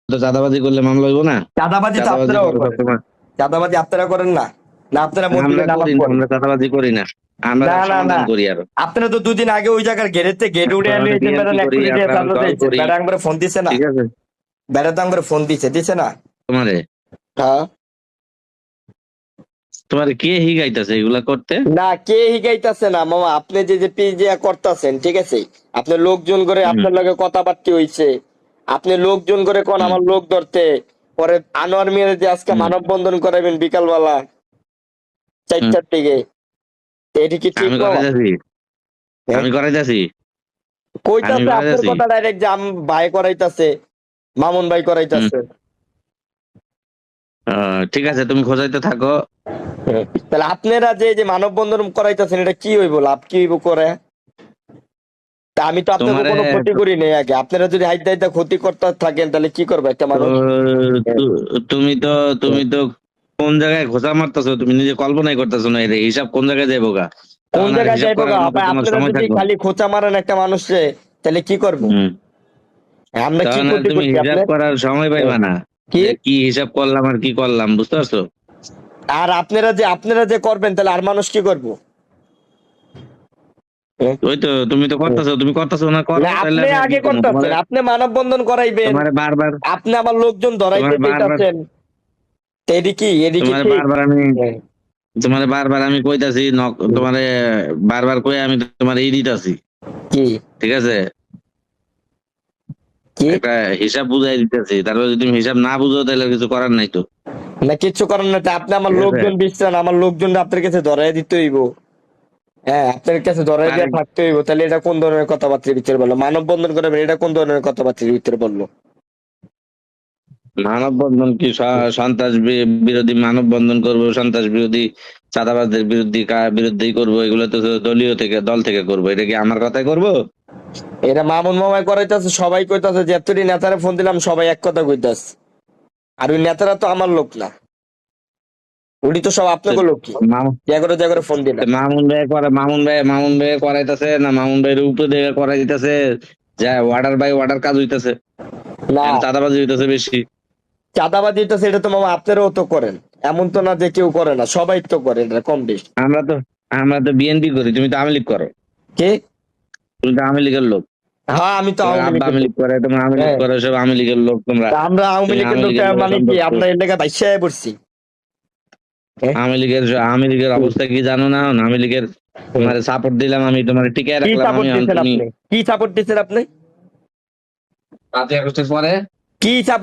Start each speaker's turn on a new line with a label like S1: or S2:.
S1: তো চাঁদাবাজি করলে মামলা হইব না?
S2: চাঁদাবাজি তো
S1: চাঁদাবাজি
S2: আপনারাও
S1: করে
S2: করেন,
S1: সবসময়।
S2: চাঁদাবাজি আপনারা করেন না? না আপনারা মসজিদে
S1: আমরা
S2: নামাজ
S1: করি না,
S2: পড়েন?
S1: আমরা চাঁদাবাজি করি না, আমরা
S2: না না না,
S1: সমাধান করি আরো।
S2: আপনারা তো দুদিন আগে ওই জায়গার গেট উড়ে
S1: আমরা
S2: আনিয়েছেন, বেটা
S1: বিএনপি
S2: এক
S1: করি,
S2: কোটি টাকা
S1: আমরা
S2: চাঁদা
S1: দল
S2: দিয়েছে,
S1: করি।
S2: বেটা একবার ফোন দিছে না?
S1: ঠিক আছে?
S2: বেটা তো একবার ফোন দিছে না?
S1: তোমারে
S2: হ্যাঁ।
S1: তোমারে কে হিগাইতেছে এগুলা করতে?
S2: না, কে হিগাইতেছে না মামা, আপনি যে পিজিয়া করতেছেন, ঠিক আছে? আপনি লোকজন করে
S1: হুম,
S2: আপনার লগে কথাবার্তা হইছে, আপনি লোকজন করে কোন
S1: হুম,
S2: আমার লোক ধরতে, পরে আনোয়ার মিয়া যে আজকে
S1: হুম,
S2: মানববন্ধন করাবেন বিকালবেলা
S1: হুম।
S2: 4টার দিকে, তো এটি কি ঠিক
S1: আমি
S2: মামা?
S1: করাইতেছি,
S2: হ্যাঁ?
S1: আমি করাইতেছি, আমি
S2: কইতাছে আপনার
S1: করাইতেছি।
S2: কথা ডাইরেক্ট যে ভাই করাইতাছে, মামুন ভাই
S1: হুম।
S2: করাইতাছে।
S1: ঠিক আছে, তুমি খোঁজাইতে থাকো।
S2: তাহলে আপনারা যে মানববন্ধন করাইতাছেন, এটা কি হইব, লাভ কি হইব করে? তা আমি তো আপনাকে
S1: তোমারে
S2: কোনো ক্ষতি করি নাই আগে, আপনারা যদি হাইতে হাইতে ক্ষতি করতে থাকেন তাহলে কি করবে একটা
S1: তো
S2: মানুষ?
S1: তুমি তো তুমি তো কোন জায়গায় খোঁচা মারতেছো, তুমি নিজে কল্পনাই করতেছো না, এর হিসাব কোন জায়গায় যাইবো গা?
S2: কোন
S1: তখন আর
S2: জায়গায়
S1: হিসাব
S2: যাইবো গা
S1: করার মতো
S2: ভাই?
S1: তোমার
S2: আপনারা
S1: সময়
S2: যদি
S1: থাকবো না।
S2: খালি খোঁচা মারেন একটা মানুষে, তাহলে কি করবো?
S1: হুম।
S2: আমরা কি
S1: তখন আর
S2: ক্ষতি
S1: তুমি
S2: করছি
S1: হিসাব
S2: আপনার?
S1: করার সময় পাইবা না,
S2: কি?
S1: যে কি হিসাব করলাম আর কি করলাম, বুঝতে পারছো?
S2: আর আপনারা যে করবেন, তাহলে আর মানুষ কি করবো? হ্যাঁ?
S1: ওই তো তুমি তো করতেছো, তুমি করতেছো না, করো
S2: না,
S1: তাহলে
S2: আপনি
S1: আমি আর কি
S2: আগে
S1: করবো
S2: করতেছেন,
S1: তোমারে?
S2: আপনি মানববন্ধন করাইবেন,
S1: তোমারে বারবার
S2: আপনি আমার লোকজন
S1: তোমার
S2: ধরাইতে
S1: বারবার
S2: চাইতেছেন, তো এডি কি
S1: তোমারে
S2: ঠিক?
S1: বারবার আমি
S2: হ্যাঁ।
S1: তোমারে বারবার আমি কইতাছি, তোমারে বারবার কই আমি তোমারে ই দিতাছি।
S2: কি?
S1: ঠিক আছে?
S2: কি?
S1: একটা হিসাব বুঝাই দিতেছি, তারপর যদি তুমি হিসাব না বুঝো তাহলে কিছু করার নাই তো।
S2: না, কিচ্ছু করার না, তা আপনি আমার
S1: ঠিক আছে?
S2: লোকজন বিশ্রান, আমার লোকজন আপনার কাছে ধরাই দিতে হইব। হ্যাঁ, আপনার কাছে ধরাই
S1: আরে
S2: দিয়ে থাকতে হইব, তাহলে এটা কোন ধরনের কথাবার্তার ভিতরে বললো? মানববন্ধন করবেন, এটা কোন ধরনের কথাবার্তার ভিতরে বললো?
S1: মানববন্ধন কি সন্ত্রাস বিরোধী মানববন্ধন করবো, সন্ত্রাস বিরোধী চাঁদাবাজদের বিরুদ্ধেই করবো, এগুলো তো দল থেকে করবো, এটা কি আমার কথাই করবো?
S2: এটা মামুন মামাই করাইতেছে, সবাই কইতাছে, যে এতটি নেতারে ফোন দিলাম সবাই এক কথা কইতাছে, আর ওই নেতারা তো আমার লোক না, উনি তো সব
S1: তো
S2: আপনাকে লোক। কি
S1: মামুন
S2: জায়গায় ফোন
S1: তো
S2: দিলাম?
S1: মামুন ভাই করাইতেছে না, মামুন ভাইয়ের উপরে দিয়ে করাই দিতেছে, যা ওয়ার্ডার বাই ওয়ার্ডার কাজ হইতেছে,
S2: না,
S1: চাঁদাবাজি হইতেছে বেশি।
S2: চাঁদাবাজি তো সেটা তো মামা আপনারাও তো করেন, এমন তো না যে কেউ করে না, সবাই তো করে এটা কম বেশি।
S1: আমরা তো আমরা তো বিএনপি করি, তুমি তো আওয়ামী লীগ করো,
S2: কে?
S1: তুমি তো আওয়ামী লীগের লোক।
S2: হ্যাঁ, আমি তো
S1: তোমার
S2: আওয়ামী
S1: আব্বা
S2: লীগের
S1: আওয়ামী
S2: লোক।
S1: লীগ করে, তোমার আওয়ামী লীগ
S2: হ্যাঁ,
S1: করে, সব আওয়ামী লীগের লোক তোমরা।
S2: তা আমরা আওয়ামী
S1: তুমি
S2: লীগের
S1: আওয়ামী
S2: লোক,
S1: লীগের লোক
S2: মানে কি
S1: সম্পর্ক।
S2: আমরা এলাকা বাইশায় পড়ছি? হ্যাঁ?
S1: আওয়ামী লীগের অবস্থা কি জানো না? আওয়ামী লীগের
S2: হুম।
S1: তোমার সাপোর্ট দিলাম, আমি তোমার টিকায়
S2: কি
S1: রাখলাম, আমি
S2: সাপোর্ট
S1: এখন
S2: দিচ্ছেন
S1: তুমি
S2: আপনি? কি সাপোর্ট দিচ্ছেন আপনি?
S1: 5ই আগস্টের পরে
S2: কি সাপোর্ট